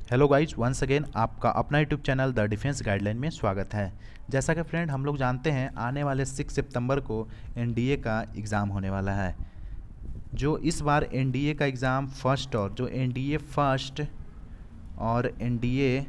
Hello guys, once again आपका अपना YouTube channel the defence guideline में स्वागत है। जैसा कि फ्रेंड हम लोग जानते हैं, आने वाले 6 सितंबर को एनडीए का एग्ज़ाम होने वाला है। जो इस बार एनडीए का एग्ज़ाम फर्स्ट और जो एनडीए फर्स्ट और एनडीए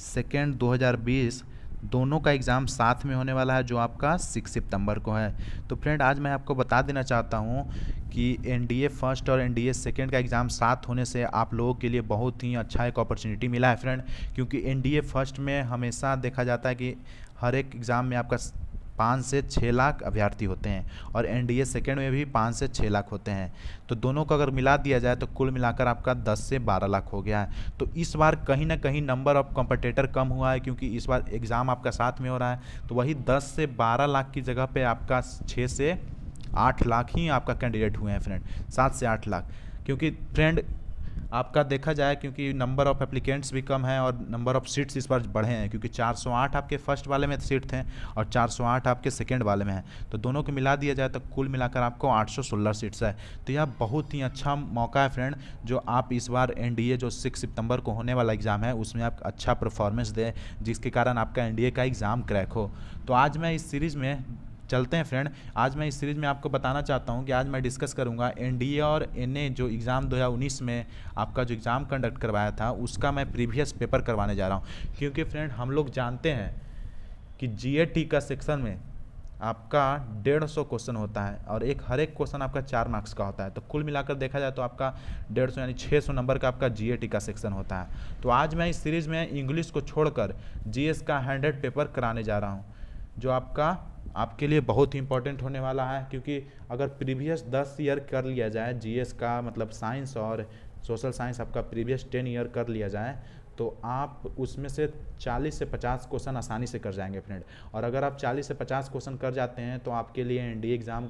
सेकेंड 2020 दोनों का एग्ज़ाम साथ में होने वाला है, जो आपका 6 सितंबर को है। तो फ्रेंड आज मैं आपको बता देना चाहता हूँ कि एनडीए फर्स्ट और एनडीए सेकेंड का एग्ज़ाम साथ होने से आप लोगों के लिए बहुत ही अच्छा एक अपॉर्चुनिटी मिला है फ्रेंड। क्योंकि एनडीए फर्स्ट में हमेशा देखा जाता है कि हर एक एग्ज़ाम में आपका 5 से 6 लाख अभ्यर्थी होते हैं और एनडीए सेकेंड में भी 5 से 6 लाख होते हैं। तो दोनों को अगर मिला दिया जाए तो कुल मिलाकर आपका 10 से 12 लाख हो गया है। तो इस बार कहीं ना कहीं नंबर ऑफ कॉम्पिटिटर कम हुआ है, क्योंकि इस बार एग्ज़ाम आपका साथ में हो रहा है। तो वही 10 से 12 लाख की जगह पे आपका 6 से 8 लाख ही आपका कैंडिडेट हुए हैं फ्रेंड, 7 से 8 लाख। क्योंकि फ्रेंड आपका देखा जाए, क्योंकि नंबर ऑफ़ एप्लीकेंट्स भी कम है और नंबर ऑफ़ सीट्स इस बार बढ़े हैं, क्योंकि 408 आपके फर्स्ट वाले में सीट थे और 408 आपके सेकेंड वाले में है। तो दोनों को मिला दिया जाए तो कुल मिलाकर आपको 816 सीट्स है। तो यह बहुत ही अच्छा मौका है फ्रेंड, जो आप इस बार एनडीए जो 6 सितंबर को होने वाला एग्ज़ाम है उसमें आप अच्छा परफॉर्मेंस दें, जिसके कारण आपका एनडीए का एग्ज़ाम क्रैक हो। तो आज मैं इस सीरीज़ में चलते हैं फ्रेंड। आज मैं इस सीरीज़ में आपको बताना चाहता हूं कि आज मैं डिस्कस करूंगा एनडीए और एनए जो एग्ज़ाम 2019 में आपका जो एग्ज़ाम कंडक्ट करवाया था उसका मैं प्रीवियस पेपर करवाने जा रहा हूं। क्योंकि फ्रेंड हम लोग जानते हैं कि जीएटी का सेक्शन में आपका 150 क्वेश्चन होता है और हर एक क्वेश्चन आपका 4 मार्क्स का होता है। तो कुल मिलाकर देखा जाए तो आपका 150 यानी 600 नंबर का आपका जीएटी का सेक्शन होता है। तो आज मैं इस सीरीज़ में इंग्लिश को छोड़कर जीएस का 100 पेपर कराने जा रहा हूँ, जो आपके लिए बहुत ही इंपॉर्टेंट होने वाला है। क्योंकि अगर प्रीवियस 10 ईयर कर लिया जाए जीएस का, मतलब साइंस और सोशल साइंस आपका प्रीवियस 10 ईयर कर लिया जाए तो आप उसमें से 40 से 50 क्वेश्चन आसानी से कर जाएंगे फ्रेंड। और अगर आप 40 से 50 क्वेश्चन कर जाते हैं तो आपके लिए एनडीए एग्ज़ाम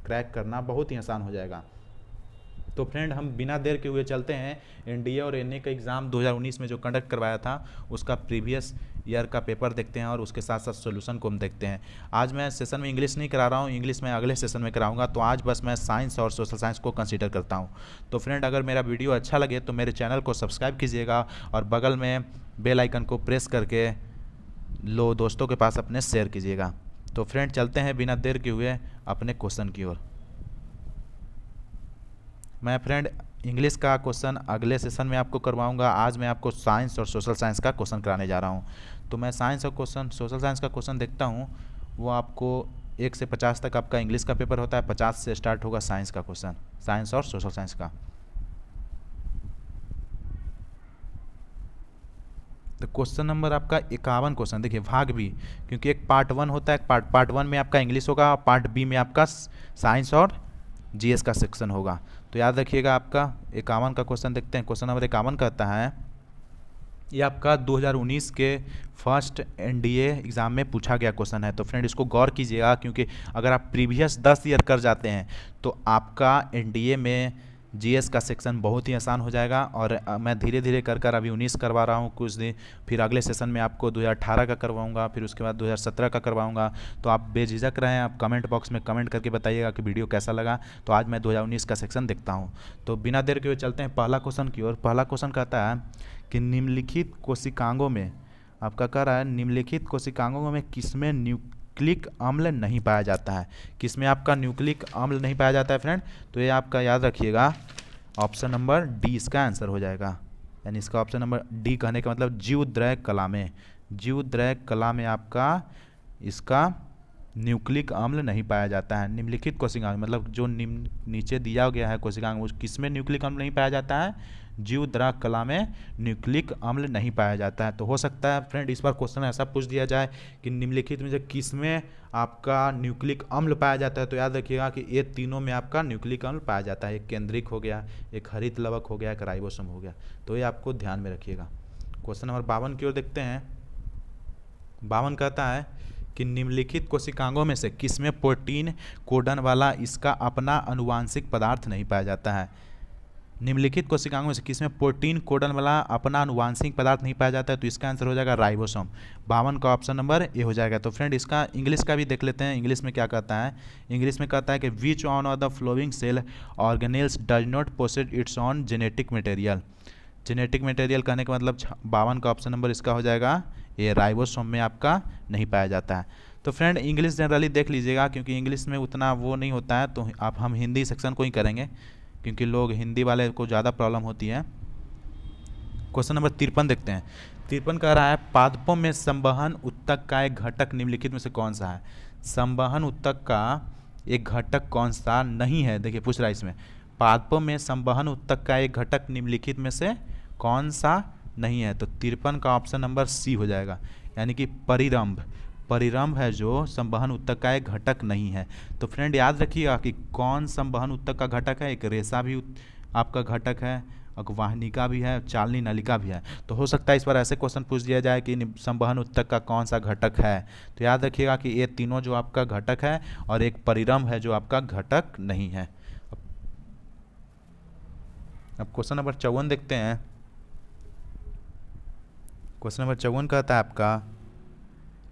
क्रैक करना बहुत ही आसान हो जाएगा। तो फ्रेंड हम बिना देर के हुए चलते हैं एनडीए और एनए का एग्ज़ाम 2019 में जो कंडक्ट करवाया था उसका प्रीवियस ईयर का पेपर देखते हैं और उसके साथ साथ सॉल्यूशन को हम देखते हैं। आज मैं सेशन में इंग्लिश नहीं करा रहा हूँ, इंग्लिश मैं अगले सेशन में कराऊंगा। तो आज बस मैं साइंस और सोशल साइंस को कंसीडर करता हूँ। तो फ्रेंड अगर मेरा वीडियो अच्छा लगे तो मेरे चैनल को सब्सक्राइब कीजिएगा और बगल में बेल आइकन को प्रेस करके लो दोस्तों के पास अपने शेयर कीजिएगा। तो फ्रेंड चलते हैं बिना देर के हुए अपने क्वेश्चन की ओर। मैं फ्रेंड इंग्लिश का क्वेश्चन अगले सेशन में आपको करवाऊंगा। आज मैं आपको साइंस और सोशल साइंस का क्वेश्चन कराने जा रहा हूं। तो मैं साइंस और सोशल साइंस का क्वेश्चन देखता हूं। वो आपको 1 से 50 तक आपका इंग्लिश का पेपर होता है, 50 से स्टार्ट होगा साइंस का क्वेश्चन, साइंस और सोशल साइंस का। तो क्वेश्चन नंबर आपका 51 क्वेश्चन देखिए, भाग बी, क्योंकि एक पार्ट 1 होता है, पार्ट 1 में आपका इंग्लिश होगा और पार्ट बी में आपका साइंस और जीएस का सेक्शन होगा। तो याद रखिएगा आपका 51 का क्वेश्चन देखते हैं। क्वेश्चन नंबर 51 कहता है, ये आपका 2019 के फर्स्ट एनडीए एग्ज़ाम में पूछा गया क्वेश्चन है। तो फ्रेंड इसको गौर कीजिएगा, क्योंकि अगर आप प्रीवियस 10 ईयर कर जाते हैं तो आपका एनडीए में जीएस का सेक्शन बहुत ही आसान हो जाएगा। और मैं धीरे धीरे कर अभी 19 करवा रहा हूँ कुछ दिन, फिर अगले सेशन में आपको 2018 का करवाऊँगा, फिर उसके बाद 2017 का करवाऊँगा। तो आप बेझिझक रहें, आप कमेंट बॉक्स में कमेंट करके बताइएगा कि वीडियो कैसा लगा। तो आज मैं 2019 का सेक्शन देखता हूँ। तो बिना देर के हुए चलते हैं पहला क्वेश्चन की ओर। पहला क्वेश्चन कहता है कि निम्नलिखित कोशिकांगों में, आपका कह रहा है निम्नलिखित कोशिकांगों में किसमें न्यूक्लिक अम्ल नहीं पाया जाता है। किसमें आपका न्यूक्लिक अम्ल नहीं पाया जाता है फ्रेंड? तो ये आपका याद रखिएगा, ऑप्शन नंबर डी इसका आंसर हो जाएगा। यानी इसका ऑप्शन नंबर डी कहने का मतलब जीवद्रय कला में, जीवद्रय कला में आपका इसका न्यूक्लिक अम्ल नहीं पाया जाता है। निम्नलिखित कोशिकांग मतलब जो नीचे दिया गया है कोशिकांग, उस किसमें न्यूक्लिक अम्ल नहीं पाया जाता है? जीवद्रय कला में न्यूक्लिक अम्ल नहीं पाया जाता है। तो हो सकता है फ्रेंड इस बार क्वेश्चन ऐसा पूछ दिया जाए कि निम्नलिखित में से किसमें आपका न्यूक्लिक अम्ल पाया जाता है। तो याद रखिएगा कि ये तीनों में आपका न्यूक्लिक अम्ल पाया जाता है। एक केंद्रिक हो गया, एक हरित लवक हो गया, एक राइबोसोम हो गया। तो ये आपको ध्यान में रखिएगा। क्वेश्चन नंबर 52 की ओर देखते हैं। 52 कहता है कि निम्नलिखित कोशिकांगों में से किसमें प्रोटीन कोडन वाला इसका अपना अनुवांशिक पदार्थ नहीं पाया जाता है। निम्नलिखित कोशिकांगों में से किसमें प्रोटीन कोडन वाला अपना अनुवांशिक पदार्थ नहीं पाया जाता है। तो इसका आंसर हो जाएगा राइबोसोम। 52 का ऑप्शन नंबर ए हो जाएगा। तो फ्रेंड इसका इंग्लिश का भी देख लेते हैं। इंग्लिश में क्या कहता है? इंग्लिश में कहता है कि which one of the following cell organelles does not possess its own genetic material. Genetic material कहने का मतलब 52 का ऑप्शन नंबर इसका हो जाएगा, ये राइबोसोम में आपका नहीं पाया जाता है। तो फ्रेंड इंग्लिश जनरली देख लीजिएगा, क्योंकि इंग्लिश में उतना वो नहीं होता है, तो आप हम हिंदी सेक्शन को ही करेंगे, क्योंकि लोग हिंदी वाले को ज़्यादा प्रॉब्लम होती है। क्वेश्चन नंबर 53 देखते हैं। 53 कह रहा है पादपों में संवहन उत्तक का एक घटक निम्नलिखित में से कौन सा है। संवहन उत्तक का एक घटक कौन सा नहीं है, देखिए पूछ रहा है इसमें, पादपों में संवहन उत्तक का एक घटक निम्नलिखित में से कौन सा नहीं है। तो 53 का ऑप्शन नंबर सी हो जाएगा, यानी कि परिरंभ। परिरंभ है जो संवहन उत्तक का एक घटक नहीं है। तो फ्रेंड याद रखिएगा कि कौन संवहन उत्तक का घटक है, एक रेशा भी आपका घटक है, वाहिनिका भी है, चालनी नलिका भी है। तो हो सकता है इस बार ऐसे क्वेश्चन पूछ दिया जाए कि संवहन उत्तक का कौन सा घटक है। तो याद रखिएगा कि ये तीनों जो आपका घटक है और एक परिरंभ है जो आपका घटक नहीं है। अब क्वेश्चन नंबर 54 देखते हैं। क्वेश्चन नंबर 54 कहता है आपका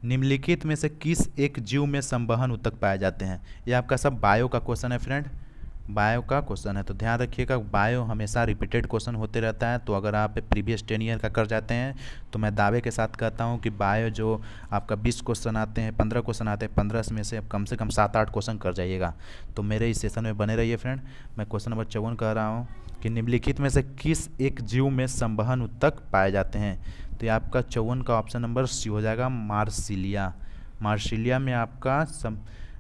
निम्नलिखित में से किस एक जीव में संवहन उत्तक पाए जाते हैं। ये आपका सब बायो का क्वेश्चन है फ्रेंड, बायो का क्वेश्चन है। तो ध्यान रखिएगा बायो हमेशा रिपीटेड क्वेश्चन होते रहता है। तो अगर आप प्रीवियस 10 ईयर का कर जाते हैं तो मैं दावे के साथ कहता हूं कि बायो जो आपका 20 क्वेश्चन आते हैं, 15 क्वेश्चन आते हैं, 15 में से कम 7-8 क्वेश्चन कर जाइएगा। तो मेरे इस सेशन में बने रहिए फ्रेंड। मैं क्वेश्चन नंबर 54 कह रहा हूँ कि निम्नलिखित में से किस एक जीव में संवहन उत्तक पाए जाते हैं। तो ये आपका 54 का ऑप्शन नंबर सी हो जाएगा, मार्सिलिया। मार्सिलिया में आपका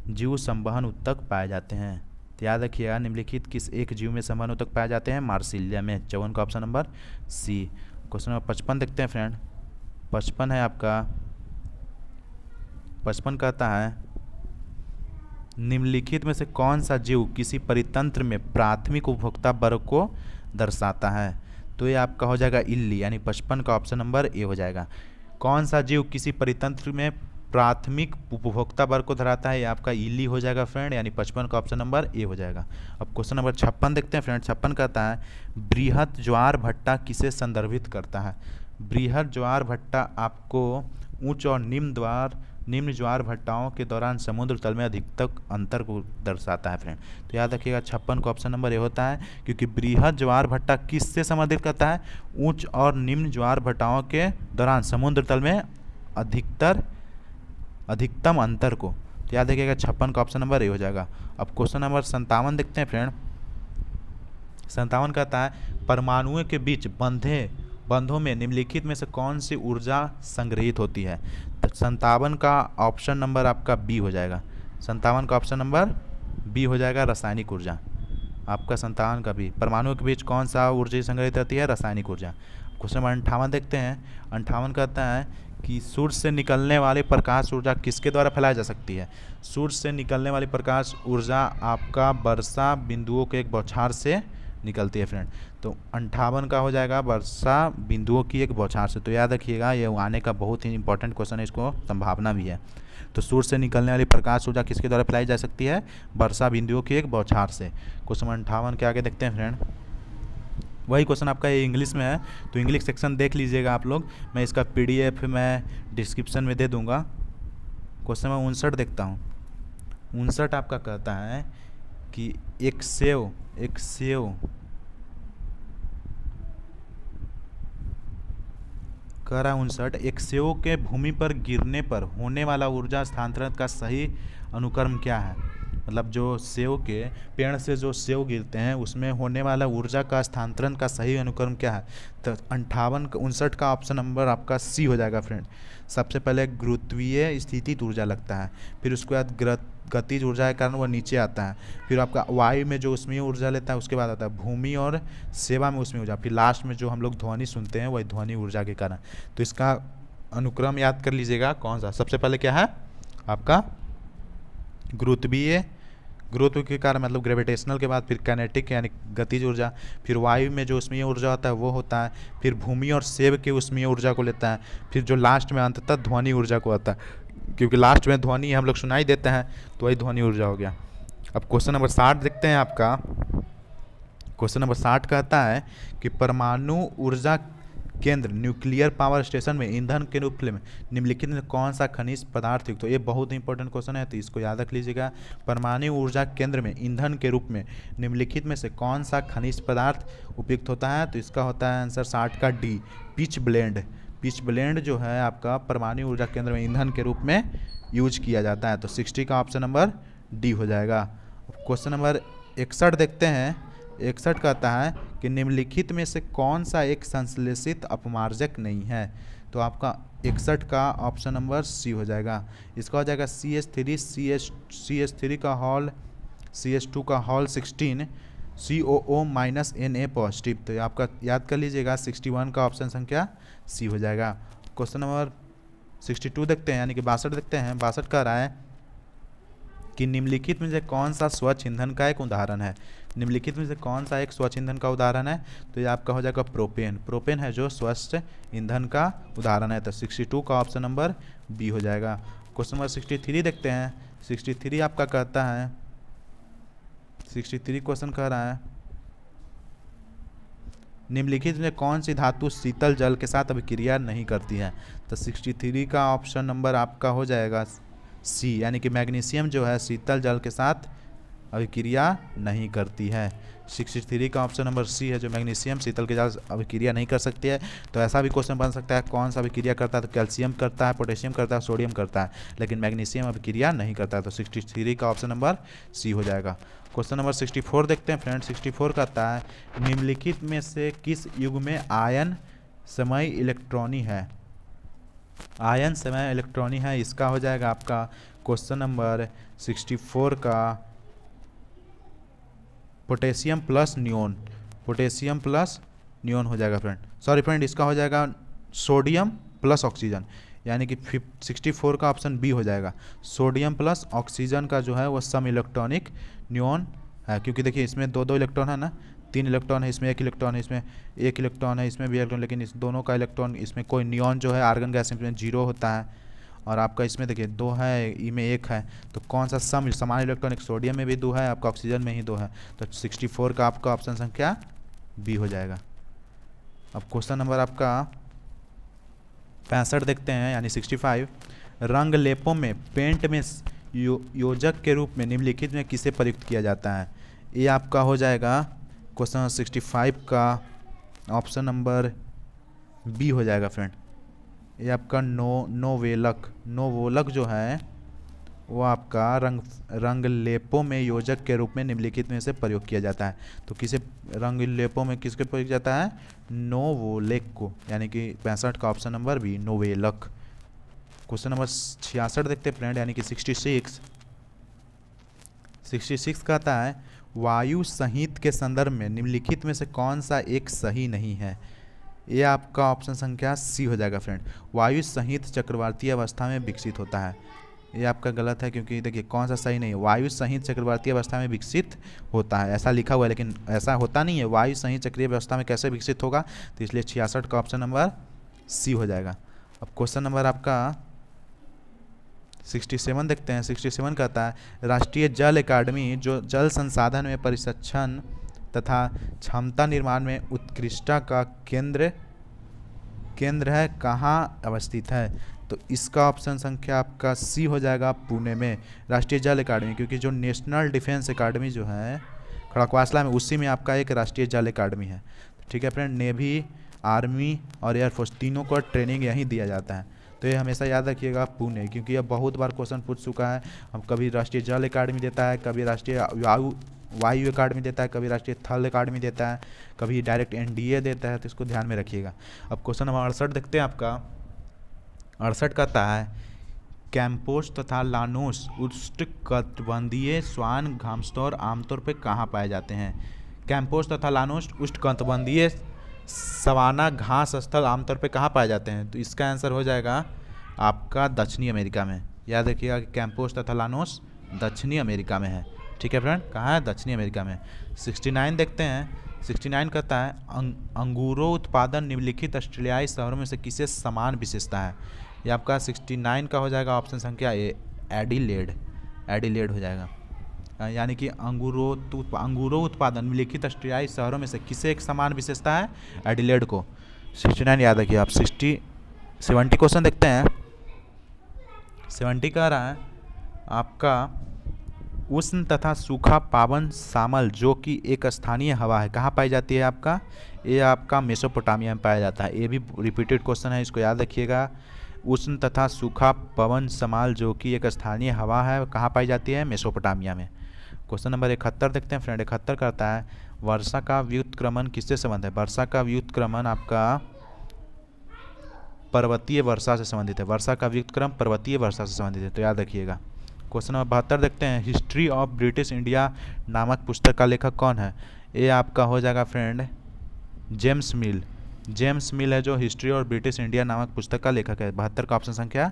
जीव संवहन उत्तक पाए जाते हैं। तो याद रखिएगा निम्नलिखित किस एक जीव में संवहन उत्तक पाए जाते हैं, मार्सिलिया में। 54 का option number C. Question number 55 देखते हैं फ्रेंड। 55 है आपका, 55 कहता है निम्नलिखित में से कौन सा जीव किसी परितंत्र में प्राथमिक उपभोक्ता वर्ग को दर्शाता है। तो ये आपका हो जाएगा इल्ली, यानी 55 का ऑप्शन नंबर ए हो जाएगा। कौन सा जीव किसी परितंत्र में प्राथमिक उपभोक्ता वर्ग को धराता है, ये आपका इल्ली हो जाएगा फ्रेंड, यानी 55 का ऑप्शन नंबर ए हो जाएगा। अब क्वेश्चन नंबर 56 देखते हैं फ्रेंड। 56 कहता है बृहत ज्वार भट्टा किसे संदर्भित करता है। बृहत ज्वार भट्टा आपको उच्च और निम्न ज्वार भट्टाओं के दौरान समुद्र तल में अधिकतम अंतर को दर्शाता है फ्रेंड। तो याद रखिएगा 56 का ऑप्शन नंबर ए होता है, क्योंकि बृहत ज्वार भट्टा किससे संबंधित करता है, उच्च और निम्न ज्वार भट्टाओं के दौरान समुद्र तल में अधिकतम अंतर को। तो याद रखिएगा 56 का ऑप्शन नंबर ए हो जाएगा। अब क्वेश्चन नंबर 57 देखते हैं फ्रेंड। 57 कहता है परमाणुओं के बीच बंधों में निम्नलिखित में से कौन सी ऊर्जा संग्रहित होती है। तो 57 का ऑप्शन नंबर आपका बी हो जाएगा। 57 का ऑप्शन नंबर बी हो जाएगा, रासायनिक ऊर्जा। आपका 57 का भी, परमाणुओं के बीच कौन सा ऊर्जा संग्रहित रहती है, रासायनिक ऊर्जा। क्वेश्चन नंबर 58 देखते हैं। 58 कहता है कि सूर्य से निकलने वाली प्रकाश ऊर्जा किसके द्वारा फैलाई जा सकती है। सूर्य से निकलने वाली प्रकाश ऊर्जा आपका वर्षा बिंदुओं के एक बौछार से निकलती है फ्रेंड। तो 58 का हो जाएगा वर्षा बिंदुओं की एक बौछार से। तो याद रखिएगा ये आने का बहुत ही इंपॉर्टेंट क्वेश्चन है, इसको संभावना भी है। तो सूर्य से निकलने वाली प्रकाश ऊर्जा किसके द्वारा फैलाई जा सकती है, वर्षा बिंदुओं की एक बौछार से। क्वेश्चन 58 के आगे देखते हैं फ्रेंड। वही क्वेश्चन आपका ये इंग्लिश में है, तो इंग्लिश सेक्शन देख लीजिएगा आप लोग। मैं इसका PDF मैं डिस्क्रिप्शन में दे दूंगा। क्वेश्चन नंबर 59 देखता हूँ। 59 आपका कहता है कि एक सेव कह रहा है 59, एक सेव के भूमि पर गिरने पर होने वाला ऊर्जा स्थानांतरण का सही अनुक्रम क्या है। मतलब जो सेव के पेड़ से जो सेव गिरते हैं उसमें होने वाला ऊर्जा का स्थानांतरण का सही अनुक्रम क्या है। तो 59 का ऑप्शन नंबर आपका सी हो जाएगा फ्रेंड। सबसे पहले गुरुत्वीय स्थितिज ऊर्जा लगता है, फिर उसके बाद गतिज ऊर्जा के कारण वो नीचे आता है, फिर आपका वायु में जो उसमें ऊर्जा लेता है, उसके बाद आता है भूमि और सेवा में उसमें ऊर्जा, फिर लास्ट में जो हम लोग ध्वनि सुनते हैं वही ध्वनि ऊर्जा के कारण। तो इसका अनुक्रम याद कर लीजिएगा कौन सा। सबसे पहले क्या है आपका गुरुत्व के कारण, मतलब ग्रेविटेशनल के बाद फिर काइनेटिक यानी गतिज ऊर्जा, फिर वायु में जो उसमें ऊर्जा होता है वो होता है, फिर भूमि और सेव के उसमें ऊर्जा को लेता है, फिर जो लास्ट में अंततः ध्वनि ऊर्जा को आता है, क्योंकि लास्ट में ध्वनि हम लोग सुनाई देते हैं तो वही ध्वनि ऊर्जा हो गया। अब क्वेश्चन नंबर 60 देखते हैं आपका। क्वेश्चन नंबर 60 कहता है कि परमाणु ऊर्जा केंद्र न्यूक्लियर पावर स्टेशन में ईंधन के रूप में निम्नलिखित में कौन सा खनिज पदार्थ युक्त? तो ये बहुत इंपॉर्टेंट क्वेश्चन है, तो इसको याद रख लीजिएगा। परमाणु ऊर्जा केंद्र में ईंधन के रूप में निम्नलिखित में से कौन सा खनिज पदार्थ उपयुक्त होता है? तो इसका होता है आंसर 60 का D, pitch blend. Pitch blend जो है आपका परमाणु ऊर्जा केंद्र में ईंधन के रूप में यूज किया जाता है। तो 60 का ऑप्शन नंबर डी हो जाएगा। क्वेश्चन नंबर 61 देखते हैं। 61 कहता है कि निम्नलिखित में से कौन सा एक संश्लेषित अपमार्जक नहीं है? तो आपका 61 का ऑप्शन नंबर सी हो जाएगा। इसका हो जाएगा CH3 CH3 का हॉल CH2 का हॉल 16 COO -Na पॉजिटिव। तो आपका याद कर लीजिएगा 61 का ऑप्शन संख्या सी हो जाएगा। क्वेश्चन नंबर 62 देखते हैं, यानी कि 62 देखते हैं। 62 कह रहा है कि निम्नलिखित में से कौन सा स्वच्छ ईंधन का एक उदाहरण है? निम्नलिखित में से कौन सा एक स्वच्छ ईंधन का उदाहरण है? तो ये आपका हो जाएगा प्रोपेन। प्रोपेन है जो स्वच्छ ईंधन का उदाहरण है। तो 62 का ऑप्शन नंबर बी हो जाएगा। क्वेश्चन नंबर 63 देखते हैं। 63 आपका कहता है, 63 क्वेश्चन कह रहा है निम्नलिखित में कौन सी धातु शीतल जल के साथ अभिक्रिया नहीं करती है? तो 63 का ऑप्शन नंबर आपका हो जाएगा सी, यानी कि मैग्नीशियम जो है शीतल जल के साथ अभिक्रिया नहीं करती है। 63 का ऑप्शन नंबर सी है, जो मैग्नीशियम शीतल के साथ अभिक्रिया नहीं कर सकती है। तो ऐसा भी क्वेश्चन बन सकता है कौन सा अभिक्रिया करता है? तो कैल्शियम करता है, पोटेशियम करता है, सोडियम करता है, लेकिन मैग्नीशियम अभिक्रिया नहीं करता है। तो 63 का ऑप्शन नंबर सी हो जाएगा। क्वेश्चन नंबर 64 देखते हैं फ्रेंड। 64 कहता है निम्नलिखित में से किस युग में आयन समय इलेक्ट्रॉनी है? आयन समय इलेक्ट्रॉनी है, इसका हो जाएगा आपका क्वेश्चन नंबर 64 का potassium plus neon. Potassium plus neon हो जाएगा फ्रेंड। सॉरी फ्रेंड, इसका हो जाएगा सोडियम प्लस ऑक्सीजन, यानी कि 64 का ऑप्शन बी हो जाएगा। सोडियम प्लस ऑक्सीजन का जो है वो सम इलेक्ट्रॉनिक नियोन है, क्योंकि देखिए इसमें दो दो इलेक्ट्रॉन है ना, 3 इलेक्ट्रॉन है, इसमें 1 इलेक्ट्रॉन है, इसमें 1 इलेक्ट्रॉन है, इसमें भी इलेक्ट्रॉन, लेकिन इस दोनों का इलेक्ट्रॉन, इसमें कोई नियॉन जो है आर्गन गैस में 0 होता है, और आपका इसमें देखिए 2 है, ई में 1 है। तो कौन सा समान इलेक्ट्रॉनिक? सोडियम में भी 2 है, आपका ऑक्सीजन में ही 2 है। तो 64 का आपका ऑप्शन संख्या बी हो जाएगा। अब क्वेश्चन नंबर आपका 65 देखते हैं, यानी 65। रंग लेपों में पेंट में योजक के रूप में निम्नलिखित में किसे प्रयुक्त किया जाता है? ये आपका हो जाएगा क्वेश्चन नंबर 65 का ऑप्शन नंबर बी हो जाएगा फ्रेंड। ये आपका नोवोलक जो है वो आपका रंग लेपों में योजक के रूप में निम्नलिखित में से प्रयोग किया जाता है। तो किसे रंग लेपों में किसके प्रयोग किया जाता है? नोवोलेक को, यानी कि 65 का ऑप्शन नंबर बी नोवेलक। क्वेश्चन नंबर 66 देखते हैं फ्रेंड, यानी कि 66 कहता है वायु संहित के संदर्भ में निम्नलिखित में से कौन सा एक सही नहीं है? ये आपका ऑप्शन संख्या सी हो जाएगा फ्रेंड। वायु संहित चक्रवातीय अवस्था में विकसित होता है। ये आपका गलत है, क्योंकि देखिए कौन सा सही नहीं है। वायु संहित चक्रवातीय अवस्था में विकसित होता है ऐसा लिखा हुआ है, लेकिन ऐसा होता नहीं है। वायु संहित चक्रीय अवस्था में कैसे विकसित होगा? तो इसलिए 66 का ऑप्शन नंबर सी हो जाएगा। अब क्वेश्चन नंबर आपका 67 देखते हैं। 67 कहता है राष्ट्रीय जल अकादमी जो जल संसाधन में परिरक्षण तथा क्षमता निर्माण में उत्कृष्टता का केंद्र है, कहाँ अवस्थित है? तो इसका ऑप्शन संख्या आपका सी हो जाएगा, पुणे में राष्ट्रीय जल अकादमी, क्योंकि जो नेशनल डिफेंस अकादमी जो है खड़गवासला में, उसी में आपका एक राष्ट्रीय जल अकादमी है। ठीक है फ्रेंड, नेवी, आर्मी और एयरफोर्स तीनों को ट्रेनिंग यहीं दिया जाता है। तो ये हमेशा याद रखिएगा पुणे, क्योंकि यह बहुत बार क्वेश्चन पूछ चुका है। हम कभी राष्ट्रीय जल अकादमी देता है, कभी राष्ट्रीय वायु अकादमी देता है, कभी राष्ट्रीय थल अकादमी देता है, कभी डायरेक्ट NDA देता है। तो इसको ध्यान में रखिएगा। अब क्वेश्चन नंबर 68 देखते हैं। आपका 68 कहता है कैंपोस तथा लानोस उष्णकटिबंधीय श्वान घासतौर आमतौर पर कहाँ पाए जाते हैं? कैंपोस तथा लानोस उष्णकटिबंधीय सवाना घास स्थल आमतौर पे कहाँ पाए जाते हैं? तो इसका आंसर हो जाएगा आपका दक्षिणी अमेरिका में। याद रखिएगा कि कैंपोस तथा लानोस दक्षिणी अमेरिका में है। ठीक है फ्रेंड, कहाँ है? दक्षिणी अमेरिका में। 69 देखते हैं। 69 कहता है अंगूरों उत्पादन निम्नलिखित ऑस्ट्रेलियाई शहरों में से किसे समान विशेषता है? ये आपका 69 का हो जाएगा ऑप्शन संख्या ए एडिलेड हो जाएगा। यानी कि अंगूरों उत्पादन निम्नलिखित ऑस्ट्रेलियाई शहरों में से किसे एक समान विशेषता है? एडिलेड को। 69 याद रखिए आप। 70 क्वेश्चन देखते हैं। 70 कह रहा है आपका उष्ण तथा सूखा पावन सामल जो कि एक स्थानीय हवा है कहाँ पाई जाती है आपका, ये आपका मेसोपोटामिया में पाया जाता है। ये भी रिपीटेड क्वेश्चन है, इसको याद रखिएगा। उष्ण तथा सूखा पवन समाल जो कि एक स्थानीय हवा है कहाँ पाई जाती है, मेसोपोटामिया में। क्वेश्चन नंबर 71 देखते हैं फ्रेंड। 71 करता है वर्षा का व्युत्क्रमण किससे संबंध है। वर्षा का व्युत्क्रमण आपका पर्वतीय वर्षा से संबंधित है। वर्षा का व्युत्क्रम पर्वतीय वर्षा से संबंधित है, तो याद रखिएगा। क्वेश्चन नंबर 72 देखते हैं। हिस्ट्री ऑफ ब्रिटिश इंडिया नामक पुस्तक का लेखक कौन है। ये आपका हो जाएगा फ्रेंड जेम्स मिल। जेम्स मिल है जो हिस्ट्री और ब्रिटिश इंडिया नामक पुस्तक का लेखक है। 72 का ऑप्शन संख्या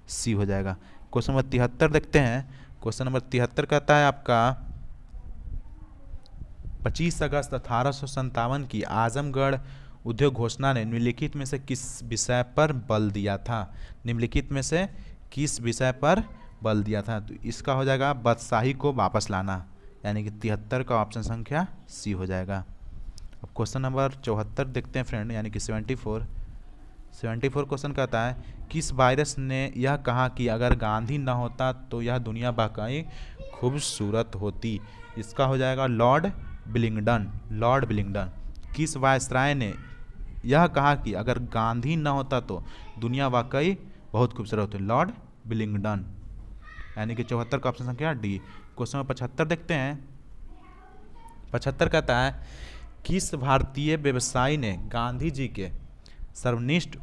सी हो जाएगा। क्वेश्चन नंबर 73 देखते हैं। क्वेश्चन नंबर 73 कहता है आपका 25 अगस्त 1857 की आजमगढ़ उद्योग घोषणा ने निम्नलिखित में से किस विषय पर बल दिया था। निम्नलिखित में से किस विषय पर बल दिया था, तो इसका हो जाएगा बादशाही को वापस लाना, यानी कि 73 का ऑप्शन संख्या सी हो जाएगा। अब क्वेश्चन नंबर 74 देखते हैं फ्रेंड, यानी कि 74 क्वेश्चन कहता है किस वायरस ने यह कहा कि अगर गांधी न होता तो यह दुनिया वाकई खूबसूरत होती। इसका हो जाएगा लॉर्ड बिलिंगडन। किस वायसराय ने यह कहा कि अगर गांधी न होता तो दुनिया वाकई बहुत खूबसूरत होती, लॉर्ड बिलिंगडन, यानी कि 74 का ऑप्शन संख्या डी। क्वेश्चन नंबर 75 देखते हैं। 75 कहता है किस भारतीय व्यवसायी ने गांधी जी के सर्वनिष्ठ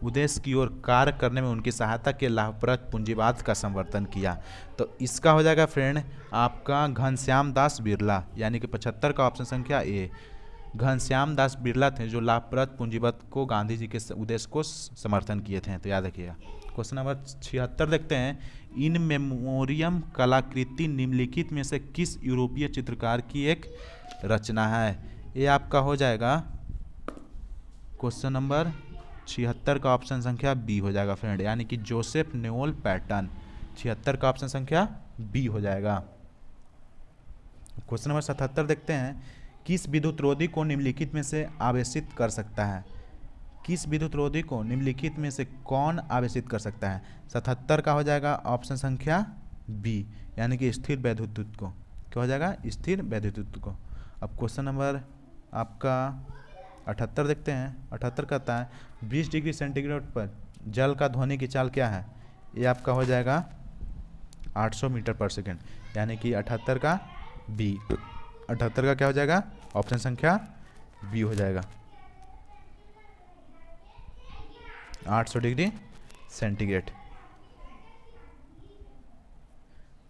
उद्देश्य की ओर कार्य करने में उनकी सहायता के लाभप्रद पूंजीवाद का समर्थन किया। तो इसका हो जाएगा फ्रेंड आपका घनश्याम दास बिरला, यानी कि 75 का ऑप्शन संख्या ए। घनश्याम दास बिरला थे जो लाभप्रद पूंजीवाद को गांधी जी के उद्देश्य को समर्थन किए थे, तो याद रखिएगा। क्वेश्चन नंबर 76 देखते हैं। इन मेमोरियम कलाकृति निम्नलिखित में से किस यूरोपीय चित्रकार की एक रचना है। ये आपका हो जाएगा क्वेश्चन नंबर 76 का ऑप्शन संख्या बी हो जाएगा फ्रेंड, यानी कि जोसेफ नेओल पैटर्न। 76 का ऑप्शन संख्या बी हो जाएगा। क्वेश्चन नंबर 77 देखते हैं। किस विद्युत रोधी को निम्नलिखित में से आवेशित कर सकता है। किस विद्युत रोधी को निम्नलिखित में से कौन आवेशित कर सकता है। 77 का हो जाएगा ऑप्शन संख्या बी, यानी कि स्थिर वैद्युत को। क्या हो जाएगा, स्थिर वैद्युत को। अब क्वेश्चन नंबर आपका 78 देखते हैं। 78 कहता है 20 डिग्री सेंटीग्रेड पर जल का ध्वनि की चाल क्या है। ये आपका हो जाएगा 800 मीटर पर सेकेंड, यानी कि 78 का बी। 78 का क्या हो जाएगा, ऑप्शन संख्या बी हो जाएगा, 800 डिग्री सेंटीग्रेड।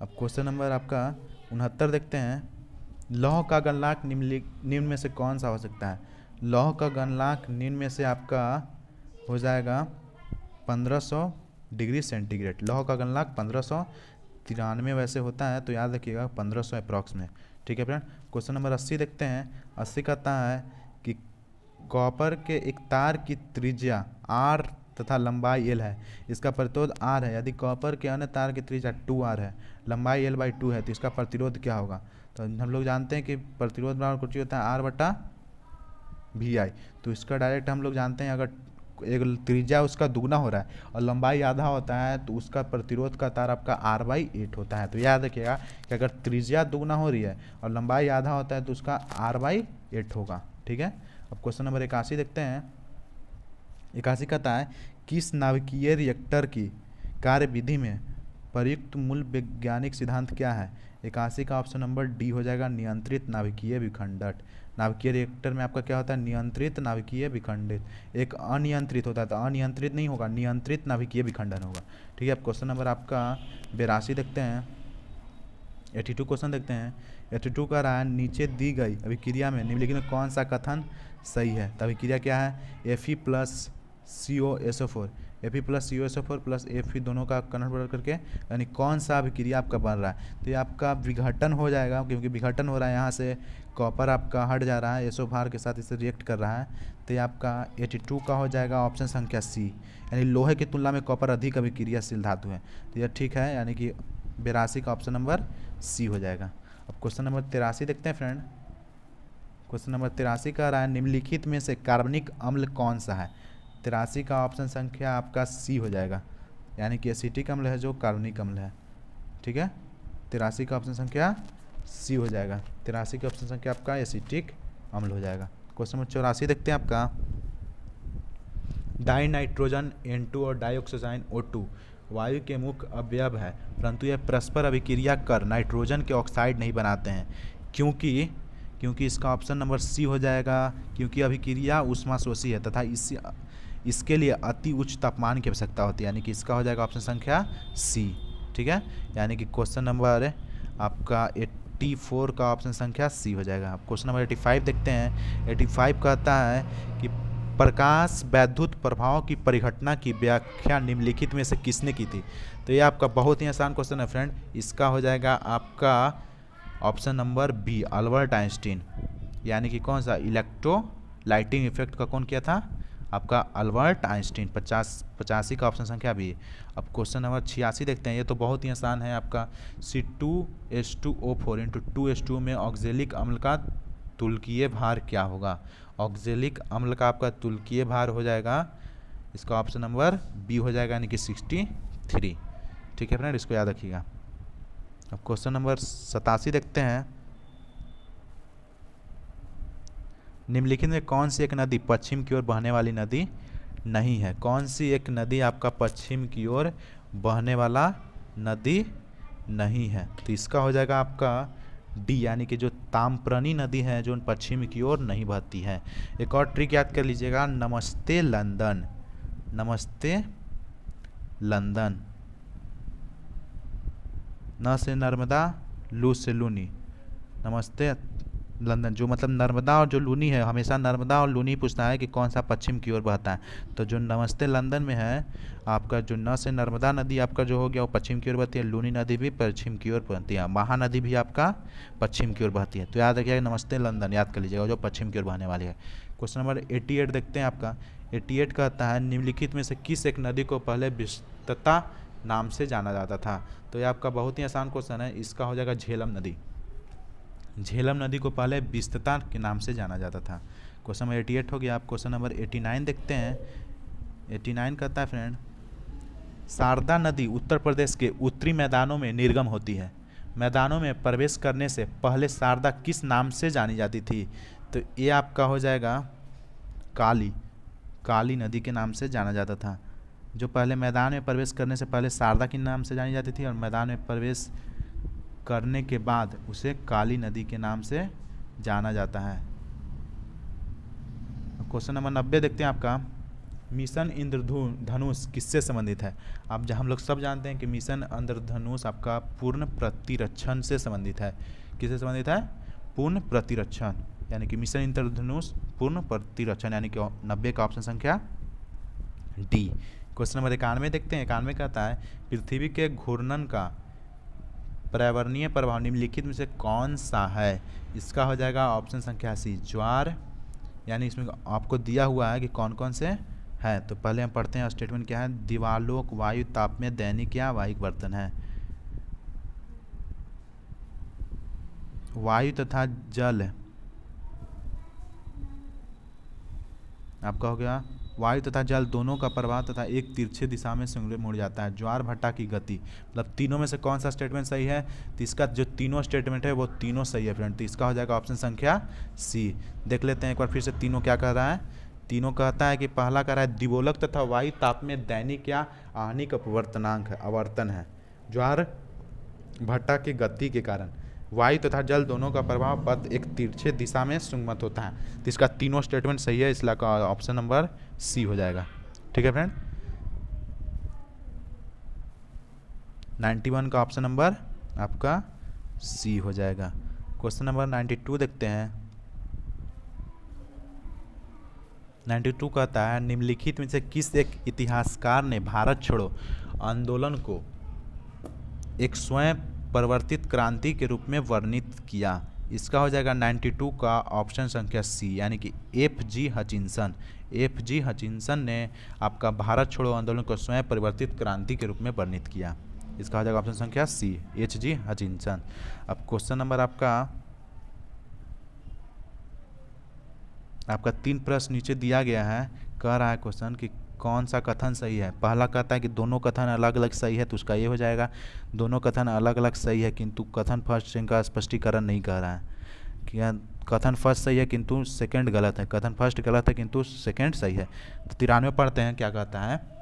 अब क्वेश्चन नंबर आपका 69 देखते हैं। लौह का गलनांक निम्न में से कौन सा हो सकता है। लौह का गलनांक निम्न में से आपका हो जाएगा 1500 डिग्री सेंटीग्रेड। लौह का गलनांक 1593 वैसे होता है, तो याद रखिएगा 1500 अप्रॉक्स में। ठीक है फ्रेंड। क्वेश्चन नंबर 80 देखते हैं। 80 कहता है कि कॉपर के एक तार की त्रिज्या r तथा लंबाई l है, इसका प्रतिरोध r है। यदि कॉपर के अन्य तार की त्रिज्या 2r है, लंबाई l/2 है, तो इसका प्रतिरोध क्या होगा। तो हम लोग जानते हैं कि प्रतिरोध बराबर कुछ होता है r/vi, तो इसका डायरेक्ट हम लोग जानते हैं अगर एक त्रिज्या उसका दुगना हो रहा है और लंबाई आधा होता है तो उसका प्रतिरोध का तार आपका r/8 होता है। तो याद रखिएगा कि अगर त्रिज्या दुगना हो रही है और लंबाई आधा होता है तो उसका r/8 होगा। ठीक है। अब क्वेश्चन नंबर 81 देखते हैं। 81 कहता है किस नाभिकीय रिएक्टर की कार्यविधि में प्रयुक्त मूल वैज्ञानिक सिद्धांत क्या है। 81 का ऑप्शन नंबर डी हो जाएगा नियंत्रित नाभिकीय विखंडन। नाभिकीय रिएक्टर में आपका क्या होता है, नियंत्रित नाभिकीय विखंडित। एक अनियंत्रित होता है, तो अनियंत्रित नहीं होगा, नियंत्रित नाभिकीय विखंडन होगा। ठीक है। अब क्वेश्चन नंबर आपका 82 देखते हैं। 82 क्वेश्चन देखते हैं। 82 का रहा है नीचे दी गई अभिक्रिया में निम्नलिखित में कौन सा कथन सही है। तो अभिक्रिया क्या है, Fe+COSO4 Fe+COSO4 प्लस Fe दोनों का कन्वर्ट करके यानी कौन सा अभिक्रिया आपका बन रहा है। तो ये आपका विघटन हो जाएगा, क्योंकि विघटन हो रहा है, यहाँ से कॉपर आपका हट जा रहा है, SO भार के साथ इसे रिएक्ट कर रहा है। तो ये आपका 82 का हो जाएगा ऑप्शन संख्या सी, यानी लोहे की तुलना में कॉपर अधिक अभिक्रियाशील धातु है। तो यह ठीक है, यानी कि 82 का ऑप्शन नंबर सी हो जाएगा। अब क्वेश्चन नंबर 83 देखते हैं फ्रेंड। क्वेश्चन नंबर 83 कह रहा है निम्नलिखित में से कार्बनिक अम्ल कौन सा है। 83 का ऑप्शन संख्या आपका सी हो जाएगा, यानी कि एसिटिक अम्ल है जो कार्बनिक अम्ल है। ठीक है, 83 का ऑप्शन संख्या सी हो जाएगा। 83 का ऑप्शन संख्या आपका एसिटिक अम्ल हो जाएगा। क्वेश्चन नंबर 84 देखते हैं आपका, डाई नाइट्रोजन N2 और डाइऑक्सीजन O2 वायु के मुख्य अवयव है, परंतु यह परस्पर अभिक्रिया कर नाइट्रोजन के ऑक्साइड नहीं बनाते हैं। क्योंकि इसका ऑप्शन नंबर सी हो जाएगा, क्योंकि अभिक्रिया ऊष्माशोषी है तथा इसके लिए अति उच्च तापमान की आवश्यकता होती है, यानी कि इसका हो जाएगा ऑप्शन संख्या सी। ठीक है, यानी कि क्वेश्चन नंबर आपका 84 का ऑप्शन संख्या सी हो जाएगा। अब क्वेश्चन नंबर 85 देखते हैं। 85 कहता है कि प्रकाश वैद्युत प्रभाव की परिघटना की व्याख्या निम्नलिखित में से किसने की थी। तो ये आपका बहुत ही आसान क्वेश्चन है फ्रेंड, इसका हो जाएगा आपका option number B Albert Einstein, यानी कि कौन सा इलेक्ट्रोलाइटिंग इफेक्ट का कौन किया था आपका अल्बर्ट आइंस्टीन। 85 का ऑप्शन संख्या बी। अब क्वेश्चन नंबर 86 देखते हैं, ये तो बहुत ही आसान है आपका, C2H2O4 × 2H2 में ऑक्जेलिक अम्ल का तुलकीय भार क्या होगा। ऑक्जेलिक अम्ल का आपका तुलकीय भार हो जाएगा, इसका ऑप्शन नंबर बी हो जाएगा, यानी कि 63। ठीक है फ्रेंड, इसको याद रखिएगा। अब क्वेश्चन नंबर 87 देखते हैं, निम्नलिखित में कौन सी एक नदी पश्चिम की ओर बहने वाली नदी नहीं है। कौन सी एक नदी आपका पश्चिम की ओर बहने वाला नदी नहीं है। तो इसका हो जाएगा आपका डी, यानी कि जो ताम्रपर्णी नदी है जो पश्चिम की ओर नहीं बहती है। एक और ट्रिक याद कर लीजिएगा, नमस्ते लंदन, नमस्ते लंदन, न से नर्मदा, लू से लूनी, नमस्ते लंदन, जो मतलब नर्मदा और जो लूनी है, हमेशा नर्मदा और लूनी पूछना है कि कौन सा पश्चिम की ओर बहता है। तो जो नमस्ते लंदन में है आपका, जो न से नर्मदा नदी आपका जो हो गया वो पश्चिम की ओर बहती है, लूनी नदी भी पश्चिम की ओर बहती है, महानदी भी आपका पश्चिम की ओर बहती है। तो याद रखिएगा नमस्ते लंदन याद कर लीजिएगा, जो पश्चिम की ओर बहने वाली है। क्वेश्चन नंबर 88 देखते हैं आपका। 88 कहता है निम्नलिखित में से किस एक नदी को पहले विस्तृता नाम से जाना जाता था। तो ये आपका बहुत ही आसान क्वेश्चन है, इसका हो जाएगा झेलम नदी। झेलम नदी को पहले विस्तृता के नाम से जाना जाता था। क्वेश्चन नंबर 88 हो गया। आप क्वेश्चन नंबर 89 देखते हैं। 89 कहता है फ्रेंड, शारदा नदी उत्तर प्रदेश के उत्तरी मैदानों में निर्गम होती है। मैदानों में प्रवेश करने से पहले शारदा किस नाम से जानी जाती थी। तो ये आपका हो जाएगा काली नदी के नाम से जाना जाता था। जो पहले मैदान में प्रवेश करने से पहले शारदा के नाम से जानी जाती थी, और मैदान में प्रवेश करने के बाद उसे काली नदी के नाम से जाना जाता है। क्वेश्चन नंबर 90 देखते हैं आपका, मिशन इंद्रधनुष किससे संबंधित है। अब जब हम लोग सब जानते हैं कि मिशन इंद्रधनुष आपका पूर्ण प्रतिरक्षण से संबंधित है। किससे संबंधित है, पूर्ण प्रतिरक्षण, यानी कि मिशन इंद्रधनुष पूर्ण प्रतिरक्षण, यानी कि 90 का ऑप्शन संख्या डी। क्वेश्चन नंबर 91 देखते हैं। 91 कहता है पृथ्वी के घूर्णन का पर्यावरणीय प्रभाव निम्नलिखित में से कौन सा है। इसका हो जाएगा ऑप्शन संख्या सी ज्वार, यानी इसमें आपको दिया हुआ है कि कौन कौन से है। तो पहले हम पढ़ते हैं स्टेटमेंट क्या है, दिवालोक वायु ताप में दैनिक या वाहिक वर्तन है। वायु तथा जल आपका हो गया, वायु तथा जल दोनों का प्रवाह तथा एक तिरछे दिशा में संगले मुड़ जाता है। ज्वार भट्टा की गति, मतलब तीनों में से कौन सा स्टेटमेंट सही है। तो इसका जो तीनों स्टेटमेंट है वो तीनों सही है फ्रेंड। तो इसका हो जाएगा ऑप्शन संख्या सी। देख लेते हैं एक बार फिर से तीनों क्या कह रहा है। तीनों कहता है कि पहला कह रहा है दिवोलक तथा वायु ताप में दैनिक या आहनिक अपवर्तनांक है, आवर्तन है। ज्वार भट्टा की गति के कारण वायु तथा जल दोनों का प्रभाव पथ एक तिरछे दिशा में सुगमत होता है। तो इसका तीनों स्टेटमेंट सही है, इसलिए का ऑप्शन नंबर सी हो जाएगा। ठीक है फ्रेंड, 91 का ऑप्शन नंबर आपका सी हो जाएगा। क्वेश्चन नंबर 92 देखते हैं। 92 कहता है निम्नलिखित में से किस एक इतिहासकार ने भारत छोड़ो आंदोलन को एक स्वयं परिवर्तित क्रांति के रूप में वर्णित किया। इसका हो जाएगा 92 का ऑप्शन संख्या सी, यानी कि F.G. हचिंसन। F.G. हचिंसन ने आपका भारत छोड़ो आंदोलन को स्वयं परिवर्तित क्रांति के रूप में वर्णित किया। इसका हो जाएगा ऑप्शन संख्या सी, H.G. हचिंसन। अब क्वेश्चन नंबर आपका आपका 3 प्रश्न नीचे दिया गया है। कह रहा है क्वेश्चन कि कौन सा कथन सही है। पहला कहता है कि दोनों कथन अलग अलग सही है, तो उसका ये हो जाएगा। दोनों कथन अलग अलग सही है किंतु कथन फर्स्ट का स्पष्टीकरण नहीं कर रहा है। क्या कथन फर्स्ट सही है किंतु सेकंड गलत है, कथन फर्स्ट गलत है किंतु सेकंड सही है। तो 93 पढ़ते हैं क्या कहता है।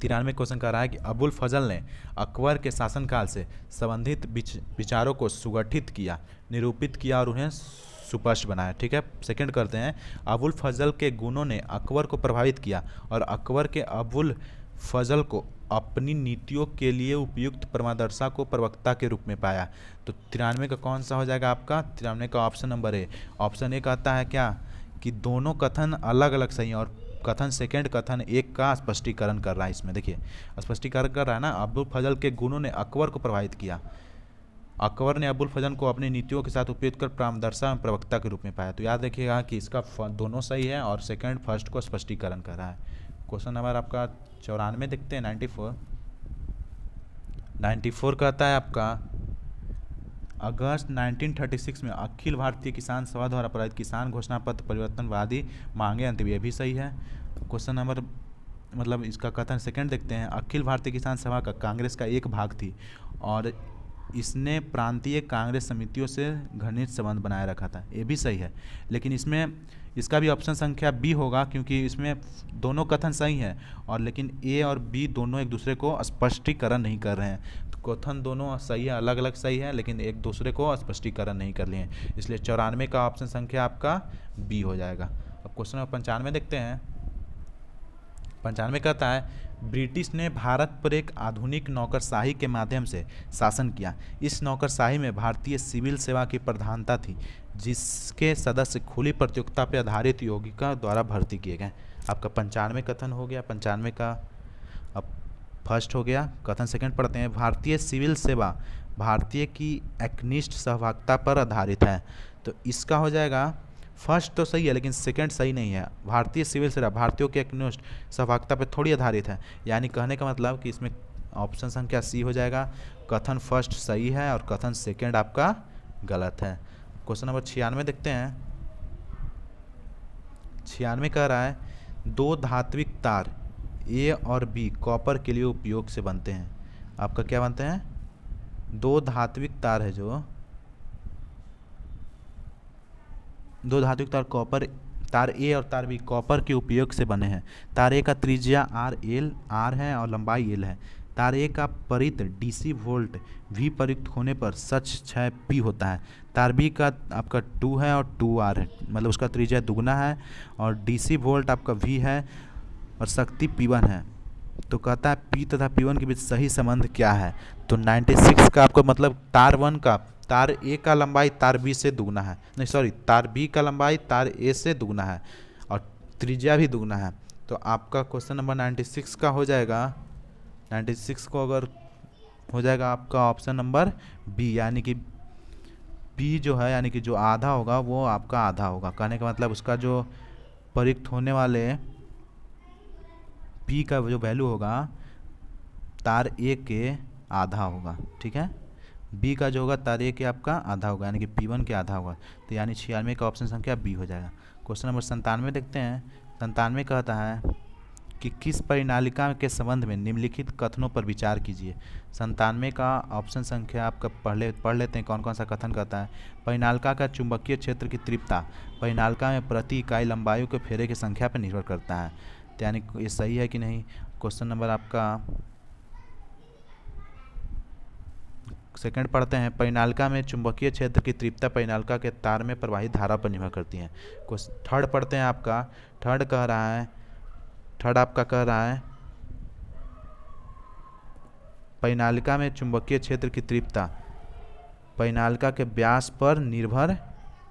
93 क्वेश्चन कर रहा है कि अबुल फजल ने अकबर के शासनकाल से संबंधित विचारों को सुगठित किया, निरूपित किया और उन्हें सुस्पष्ट बनाया। ठीक है, सेकंड करते हैं। अबुल फजल के गुणों ने अकबर को प्रभावित किया और अकबर के अबुल फजल को अपनी नीतियों के लिए उपयुक्त परमादर्शा को प्रवक्ता के रूप में पाया। तो 93 का कौन सा हो जाएगा आपका। 93 का option number A. Option A कहता है क्या कि दोनों कथन अलग अलग सही हैं और कथन सेकंड कथन एक का स्पष्टीकरण कर रहा है। इसमें देखिए स्पष्टीकरण कर रहा है ना, अबुल फजल के गुणों ने अकबर को प्रभावित किया। अकबर ने अबुल फजल को अपनी नीतियों के साथ उपयुक्त कर परमादर्शा में प्रवक्ता के रूप में पाया। तो याद रखिएगा कि इसका दोनों सही है और सेकंड फर्स्ट को स्पष्टीकरण कर रहा है। क्वेश्चन नंबर आपका 94 देखते हैं। 94 कहता है आपका अगस्त 1936 में अखिल भारतीय किसान सभा द्वारा पारित किसान घोषणा पत्र परिवर्तनवादी मांगे अंतिम, ये भी सही है। क्वेश्चन नंबर मतलब इसका कथन सेकंड देखते हैं। अखिल भारतीय किसान सभा का कांग्रेस का एक भाग थी और इसने प्रांतीय कांग्रेस समितियों से घनिष्ठ संबंध बनाए रखा था, ये भी सही है। लेकिन इसमें इसका भी ऑप्शन संख्या बी होगा क्योंकि इसमें दोनों कथन सही हैं और लेकिन ए और बी दोनों एक दूसरे को स्पष्टीकरण नहीं कर रहे हैं। तो कथन दोनों सही है, अलग अलग सही है, लेकिन एक दूसरे को स्पष्टीकरण नहीं कर लिए हैं, इसलिए 94 का ऑप्शन संख्या आपका बी हो जाएगा। अब क्वेश्चन नंबर 95 देखते हैं। 95 कहता है ब्रिटिश ने भारत पर एक आधुनिक नौकरशाही के माध्यम से शासन किया। इस नौकरशाही में भारतीय सिविल सेवा की प्रधानता थी, जिसके सदस्य खुली प्रतियोगिता पर आधारित यौगिका द्वारा भर्ती किए गए। आपका 95 कथन हो गया। 95 का अब फर्स्ट हो गया। कथन सेकंड पढ़ते हैं। भारतीय सिविल सेवा भारतीय की एकनिष्ठ सहभागिता पर आधारित है। तो इसका हो जाएगा फर्स्ट तो सही है लेकिन सेकंड सही नहीं है। भारतीय सिविल सेवा भारतीयों के एकनिष्ठ सहभागिता पर थोड़ी आधारित है, यानी कहने का मतलब कि इसमें ऑप्शन संख्या सी हो जाएगा। कथन फर्स्ट सही है और कथन सेकंड आपका गलत है। क्वेश्चन नंबर 96 देखते हैं। 96 कह रहा है दो धात्विक तार ए और बी कॉपर के लिए उपयोग से बनते हैं। आपका क्या बनते हैं। दो धात्विक तार है जो दो धात्विक तार कॉपर, तार ए और तार बी कॉपर के उपयोग से बने हैं। तार ए का त्रिज्या आर है और लंबाई एल है। तार ए का परित डीसी वोल्ट वी प्रयुक्त होने पर सच 6 पी होता है। तार बी का आपका 2 है और 2 आर है, मतलब उसका त्रिज्या दुगना है और डीसी वोल्ट आपका वी है और शक्ति P1 है। तो कहता है P तथा P1 के बीच सही संबंध क्या है। तो 96 का आपको मतलब तार 1 का तार ए का लंबाई तार बी से दुगना है, नहीं सॉरी तार बी का लंबाई तार ए से दुगना है और त्रिज्या भी दुगना है। तो आपका क्वेश्चन नंबर 96 का हो जाएगा। 96 को अगर हो जाएगा आपका ऑप्शन नंबर बी, यानी कि बी जो है यानी कि जो आधा होगा वो आपका आधा होगा। कहने का मतलब उसका जो प्रयुक्त होने वाले पी का जो वैल्यू होगा तार ए के आधा होगा। ठीक है, बी का जो होगा तार ए के आपका आधा होगा, यानी कि P1 के आधा होगा। तो यानी 96 का ऑप्शन संख्या बी हो जाएगा। क्वेश्चन नंबर 97 देखते हैं। 97 कहता है कि किस परिनालिका के संबंध में निम्नलिखित कथनों पर विचार कीजिए। 97 का ऑप्शन संख्या आपका पढ़ लेते हैं कौन कौन सा कथन कहता है। परिनालिका का चुंबकीय क्षेत्र की तीव्रता परिनालिका में प्रति इकाई लंबाई के फेरे की संख्या पर निर्भर करता है। तो यानी ये सही है कि नहीं। क्वेश्चन नंबर आपका सेकंड पढ़ते हैं। परिनालिका में चुंबकीय क्षेत्र की तीव्रता परिनालिका के तार में प्रवाहित धारा पर निर्भर करती है। थर्ड पढ़ते हैं। आपका थर्ड आपका कह रहा है परिनालिका में चुंबकीय क्षेत्र की तीव्रता परिनालिका के व्यास पर निर्भर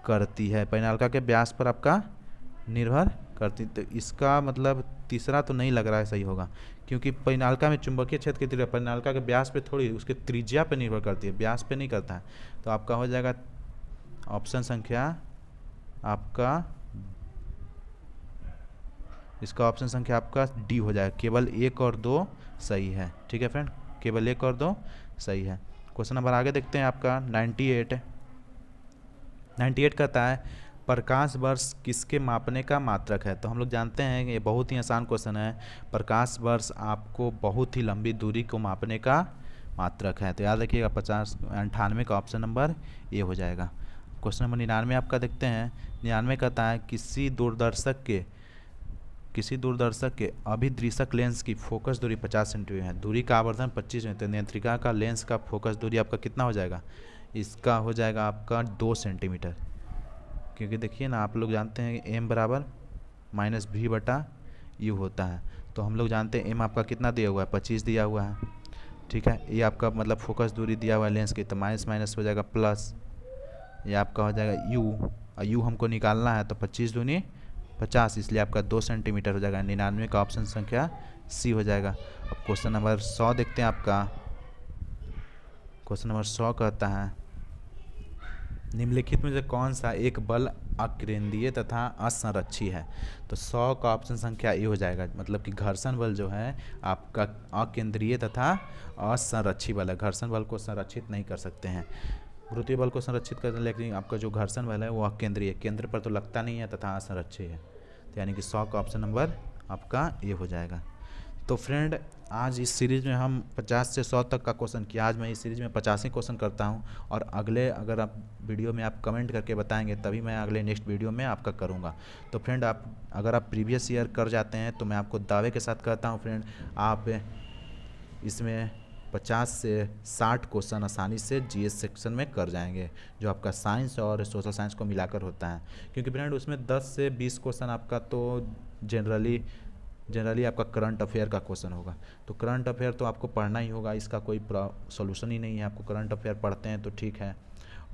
करती है। परिनालिका के व्यास पर आपका निर्भर करती, तो इसका मतलब तीसरा तो नहीं लग रहा है सही होगा, क्योंकि परिनालिका में चुंबकीय क्षेत्र की तीव्रता परिनालिका के व्यास पे थोड़ी उसके त्रिज्या पे निर्भर करती है, व्यास पे नहीं करता है। तो आपका हो जाएगा ऑप्शन संख्या आपका इसका ऑप्शन संख्या आपका डी हो जाएगा। केवल 1 और 2 सही है। ठीक है फ्रेंड, केवल 1 और 2 सही है। क्वेश्चन नंबर आगे देखते हैं आपका 98 कहता है प्रकाश वर्ष किसके मापने का मात्रक है? तो हम लोग जानते हैं कि ये बहुत ही आसान क्वेश्चन है। प्रकाश वर्ष आपको बहुत ही लंबी दूरी को मापने का मात्रक है। तो याद रखिएगा 98 का ऑप्शन नंबर ए हो जाएगा। क्वेश्चन नंबर 99 आपका देखते हैं। 99 कहता है किसी दूरदर्शक के अभिदृशक लेंस की फोकस दूरी 50 सेंटीमीटर है, दूरी का आवर्धन 25 है, तो नेत्रिका का लेंस का फोकस दूरी आपका कितना हो जाएगा? इसका हो जाएगा आपका 2 सेंटीमीटर। क्योंकि देखिए ना, आप लोग जानते हैं कि m बराबर -v/u होता है। तो हम लोग जानते हैं m आपका कितना दिया हुआ है? 25 दिया हुआ है। ठीक है, ये आपका मतलब फोकस दूरी दिया हुआ है लेंस की, तो माइनस माइनस हो जाएगा प्लस, ये आपका हो जाएगा u, और u हमको निकालना है, तो 25 दूनी 50, इसलिए आपका 2 सेंटीमीटर हो जाएगा। 99 का ऑप्शन संख्या सी हो जाएगा। अब क्वेश्चन नंबर 100 देखते हैं आपका। क्वेश्चन नंबर 100 कहता है निम्नलिखित में से कौन सा एक बल अकेंद्रीय तथा असंरक्षी है? तो 100 का ऑप्शन संख्या ए हो जाएगा। मतलब कि घर्षण बल जो है आपका अकेंद्रीय तथा असंरक्षी बल है। घर्षण बल को संरक्षित नहीं कर सकते हैं, गुरुत्वीय बल को संरक्षित कर, लेकिन आपका जो घर्षण बल है वो अकेंद्रीय, केंद्र पर तो लगता नहीं है तथा असंरक्षी है। तो यानी कि 100 का ऑप्शन नंबर आपका ए हो जाएगा। तो फ्रेंड, आज इस सीरीज़ में हम 50 से 100 तक का क्वेश्चन किया। आज मैं इस सीरीज़ में 85 क्वेश्चन करता हूं, और अगले अगर आप वीडियो में आप कमेंट करके बताएंगे तभी मैं अगले नेक्स्ट वीडियो में आपका करूंगा। तो फ्रेंड, अगर आप प्रीवियस ईयर कर जाते हैं तो मैं आपको दावे के साथ कहता हूं फ्रेंड, आप इसमें 50 से 60 क्वेश्चन आसानी से जीएस सेक्शन में कर जाएंगे, जो आपका साइंस और सोशल साइंस को मिलाकर होता है। क्योंकि फ्रेंड उसमें 10 से 20 क्वेश्चन आपका तो जनरली आपका करंट अफेयर का क्वेश्चन होगा। तो करंट अफेयर तो आपको पढ़ना ही होगा, इसका कोई सॉल्यूशन ही नहीं है। आपको करंट अफेयर पढ़ते हैं तो ठीक है,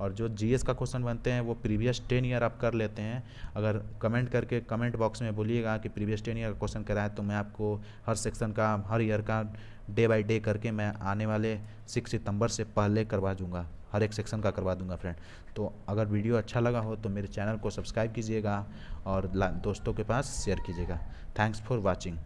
और जो जीएस का क्वेश्चन बनते हैं वो प्रीवियस 10 ईयर आप कर लेते हैं। अगर कमेंट करके कमेंट बॉक्स में बोलिएगा कि प्रीवियस 10 ईयर का क्वेश्चन कराए, तो मैं आपको हर सेक्शन का, हर ईयर का डे बाय डे करके मैं आने वाले 6 सितंबर से पहले करवा दूँगा, हर एक सेक्शन का करवा दूंगा फ्रेंड। तो अगर वीडियो अच्छा लगा हो तो मेरे चैनल को सब्सक्राइब कीजिएगा और दोस्तों के पास शेयर कीजिएगा। Thanks for watching.